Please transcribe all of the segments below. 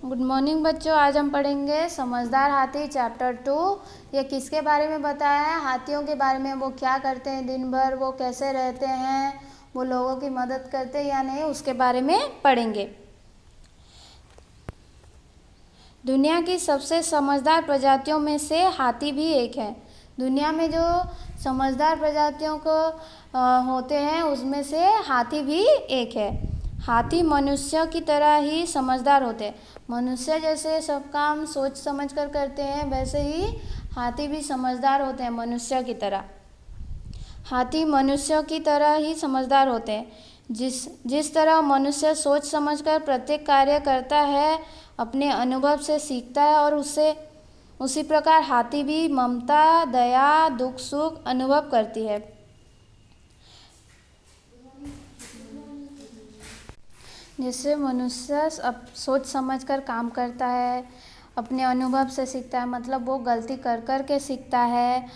Good morning बच्चों। आज हम पढ़ेंगे समझदार हाथी चैप्टर 2। ये किसके बारे में बताया है? हाथियों के बारे में। वो क्या करते हैं दिन भर, वो कैसे रहते हैं, वो लोगों की मदद करते हैं या नहीं, उसके बारे में पढ़ेंगे। दुनिया की सबसे समझदार प्रजातियों में से हाथी भी एक है। दुनिया में जो समझदार प्रजातियों को होते हैं उसमें से हाथी भी एक है। हाथी मनुष्य की तरह ही समझदार होते हैं। मनुष्य जैसे सब काम सोच समझ कर करते हैं, वैसे ही हाथी भी समझदार होते हैं मनुष्य की तरह। हाथी मनुष्य की तरह ही समझदार होते हैं। जिस तरह मनुष्य सोच समझकर प्रत्येक कार्य करता है, अपने अनुभव से सीखता है, और उसी प्रकार हाथी भी ममता, दया, दुख सुख अनुभव करती है। जैसे मनुष्य अब सोच समझकर काम करता है, अपने अनुभव से सीखता है, मतलब वो गलती कर कर के सीखता है,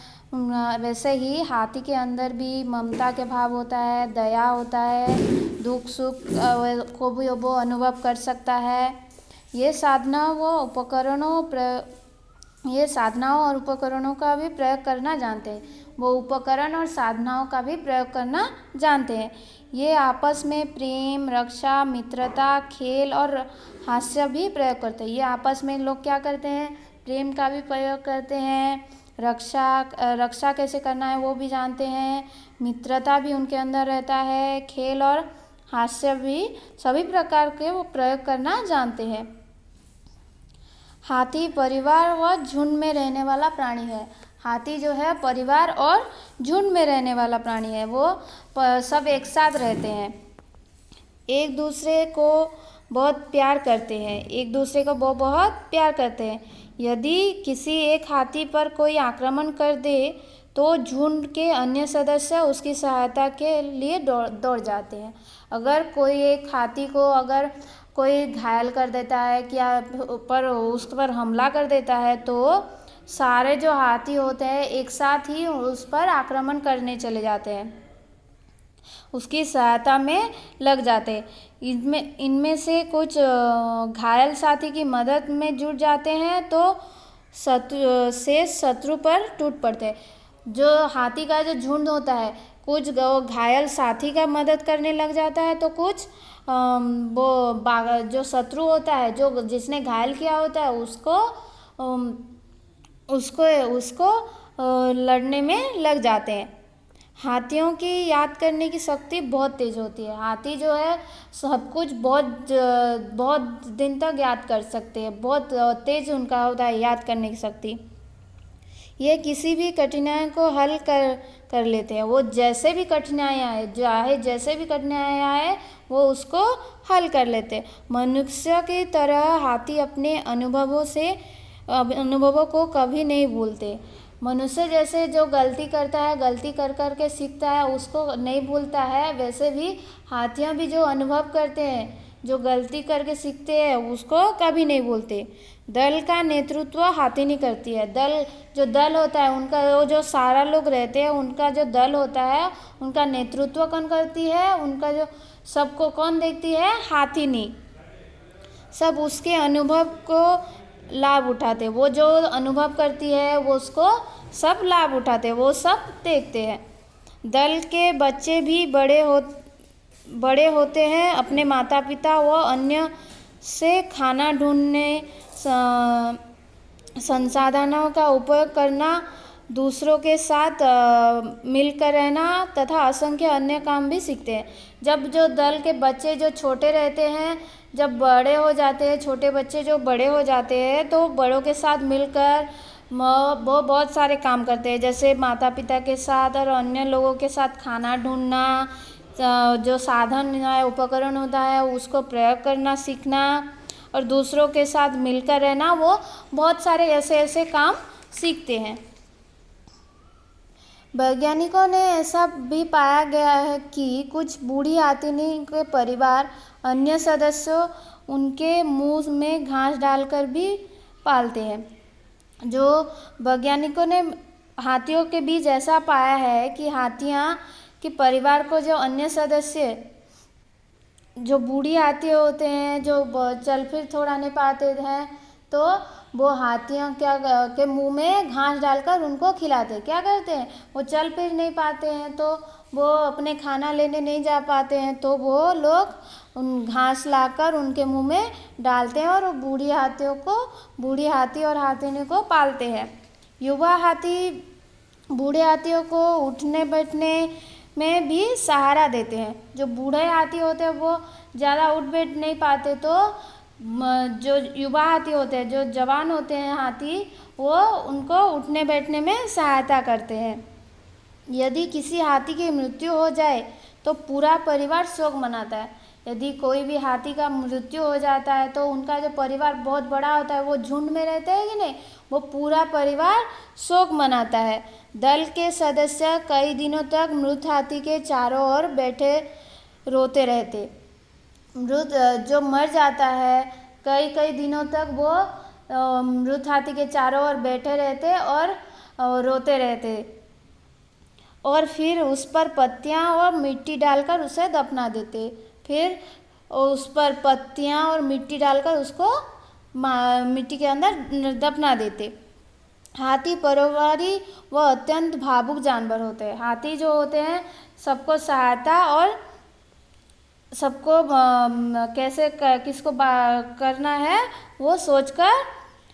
वैसे ही हाथी के अंदर भी ममता के भाव होता है, दया होता है, दुख सुख को भी वो अनुभव कर सकता है। ये साधनाओं और उपकरणों का भी प्रयोग करना जानते हैं। वो उपकरण और साधनाओं का भी प्रयोग करना जानते हैं। ये आपस में प्रेम, रक्षा, मित्रता, खेल और हास्य भी प्रयोग करते हैं। ये आपस में लोग क्या करते हैं? प्रेम का भी प्रयोग करते हैं, रक्षा कैसे करना है वो भी जानते हैं, मित्रता भी उनके अंदर रहता है, खेल और हास्य भी सभी प्रकार के वो प्रयोग करना जानते हैं। हाथी परिवार व झुंड में रहने वाला प्राणी है। हाथी जो है परिवार और झुंड में रहने वाला प्राणी है। वो सब एक साथ रहते हैं, एक दूसरे को बहुत प्यार करते हैं। यदि किसी एक हाथी पर कोई आक्रमण कर दे तो झुंड के अन्य सदस्य उसकी सहायता के लिए दौड़ जाते हैं। अगर कोई एक हाथी को अगर कोई घायल कर देता है उस पर हमला कर देता है, तो सारे जो हाथी होते हैं एक साथ ही उस पर आक्रमण करने चले जाते हैं, उसकी सहायता में लग जाते हैं। इनमें से कुछ घायल साथी की मदद में जुट जाते हैं तो शत्रु पर टूट पड़ते हैं। जो हाथी का जो झुंड होता है, कुछ घायल साथी का मदद करने लग जाता है, तो कुछ जो शत्रु होता है, जो जिसने घायल किया होता है, उसको लड़ने में लग जाते हैं। हाथियों की याद करने की शक्ति बहुत तेज होती है। हाथी जो है सब कुछ बहुत दिन तक याद कर सकते हैं, बहुत तेज उनका होता है याद करने की शक्ति। ये किसी भी कठिनाई को हल कर लेते हैं। वो जैसे भी कठिनाई आए वो उसको हल कर लेते हैं। मनुष्य की तरह हाथी अपने अनुभवों को कभी नहीं भूलते। मनुष्य जैसे जो गलती करता है, गलती कर कर के सीखता है, उसको नहीं भूलता है, वैसे भी हाथियाँ भी जो अनुभव करते हैं, जो गलती करके सीखते हैं, उसको कभी नहीं भूलते। दल का नेतृत्व हाथी नहीं करती है। दल होता है उनका, वो जो सारा लोग रहते हैं, उनका जो दल होता है, उनका नेतृत्व कौन करती है? उनका जो सबको कौन देखती है? हाथी नहीं। सब उसके अनुभव को लाभ उठाते। वो जो अनुभव करती है वो उसको सब लाभ उठाते, वो सब देखते हैं। दल के बच्चे भी बड़े होते हैं, अपने माता पिता व अन्य से खाना ढूंढने, संसाधनों का उपयोग करना, दूसरों के साथ मिलकर रहना तथा असंख्य अन्य काम भी सीखते हैं। जब जो दल के बच्चे जो छोटे रहते हैं, जब बड़े हो जाते हैं, छोटे बच्चे जो बड़े हो जाते हैं, तो बड़ों के साथ मिलकर वो बहुत सारे काम करते हैं, जैसे माता पिता के साथ और अन्य लोगों के साथ खाना ढूंढना, जो साधन है, उपकरण होता है, उसको प्रयोग करना सीखना, और दूसरों के साथ मिलकर रहना। वो बहुत सारे ऐसे काम सीखते हैं। वैज्ञानिकों ने ऐसा भी पाया गया है कि कुछ बूढ़ी हाथिनी के परिवार अन्य सदस्यों उनके मुंह में घास डालकर भी पालते हैं। जो वैज्ञानिकों ने हाथियों के बीच ऐसा पाया है कि हाथियाँ के परिवार को जो अन्य सदस्य जो बूढ़ी हाथी होते हैं जो चल फिर थोड़ा नहीं पाते हैं, तो वो हाथियों के मुंह में घास डालकर उनको खिलाते हैं। क्या करते हैं, वो चल फिर नहीं पाते हैं तो वो अपने खाना लेने नहीं जा पाते हैं, तो वो लोग उन घास लाकर उनके मुंह में डालते हैं और बूढ़ी हाथी और हाथिनी को पालते हैं। युवा हाथी बूढ़े हाथियों को उठने बैठने में भी सहारा देते हैं। जो बूढ़े हाथी होते हैं वो ज़्यादा उठ बैठ नहीं पाते, तो जो युवा हाथी होते हैं, जो जवान होते हैं हाथी, वो उनको उठने बैठने में सहायता करते हैं। यदि किसी हाथी की मृत्यु हो जाए तो पूरा परिवार शोक मनाता है। यदि कोई भी हाथी का मृत्यु हो जाता है तो उनका जो परिवार बहुत बड़ा होता है, वो झुंड में रहते हैं कि नहीं, वो पूरा परिवार शोक मनाता है। दल के सदस्य कई दिनों तक मृत हाथी के चारों ओर बैठे रोते रहते। मृत जो मर जाता है, कई कई दिनों तक वो मृत हाथी के चारों ओर बैठे रहते और रोते रहते, और फिर उस पर पत्तियाँ और मिट्टी डालकर उसे दफना देते। फिर उस पर पत्तियाँ और मिट्टी डालकर उसको मिट्टी के अंदर दफना देते। हाथी परोपकारी व अत्यंत भावुक जानवर होते हैं। हाथी जो होते हैं सबको सहायता और सबको कैसे किसको करना है वो सोचकर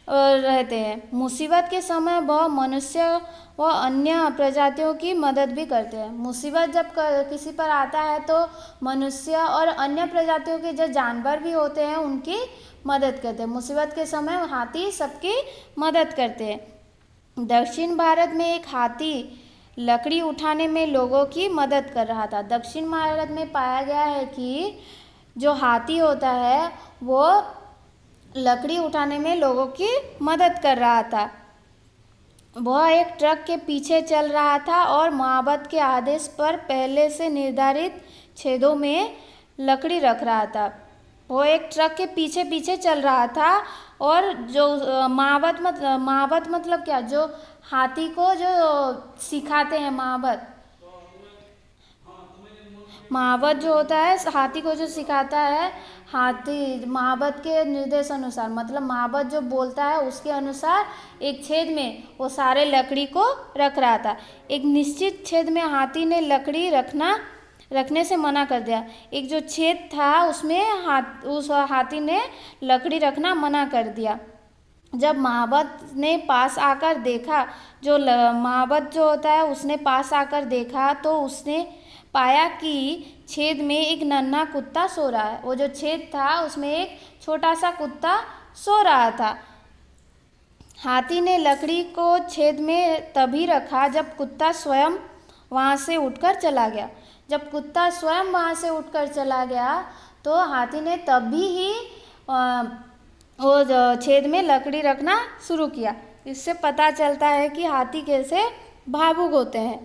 रहते हैं। मुसीबत के समय वह मनुष्य व अन्य प्रजातियों की मदद भी करते हैं। मुसीबत जब किसी पर आता है तो मनुष्य और अन्य प्रजातियों के जो जानवर भी होते हैं उनकी मदद करते हैं। मुसीबत के समय हाथी सबकी मदद करते हैं। दक्षिण भारत में एक हाथी लकड़ी उठाने में लोगों की मदद कर रहा था। दक्षिण भारत में पाया गया है कि जो हाथी होता है वो लकड़ी उठाने में लोगों की मदद कर रहा था। वह एक ट्रक के पीछे चल रहा था और महाबत के आदेश पर पहले से निर्धारित छेदों में लकड़ी रख रहा था। वो एक ट्रक के पीछे पीछे चल रहा था और जो महाबत मतलब क्या, जो हाथी को जो सिखाते हैं, महाबत जो होता है हाथी को जो सिखाता है, हाथी महाबत के निर्देश अनुसार, मतलब महाबत जो बोलता है उसके अनुसार एक छेद में वो सारे लकड़ी को रख रहा था। एक निश्चित छेद में हाथी ने लकड़ी रखने से मना कर दिया। एक जो छेद था उसमें उस हाथी ने लकड़ी रखना मना कर दिया। जब महाबत ने पास आकर देखा, जो महाबत जो होता है उसने पास आकर देखा तो उसने पाया कि छेद में एक नन्हा कुत्ता सो रहा है। वो जो छेद था उसमें एक छोटा सा कुत्ता सो रहा था। हाथी ने लकड़ी को छेद में तभी रखा जब कुत्ता स्वयं वहाँ से उठकर चला गया। जब कुत्ता स्वयं वहाँ से उठकर चला गया तो हाथी ने तभी ही वो छेद में लकड़ी रखना शुरू किया। इससे पता चलता है कि हाथी कैसे भावुक होते हैं।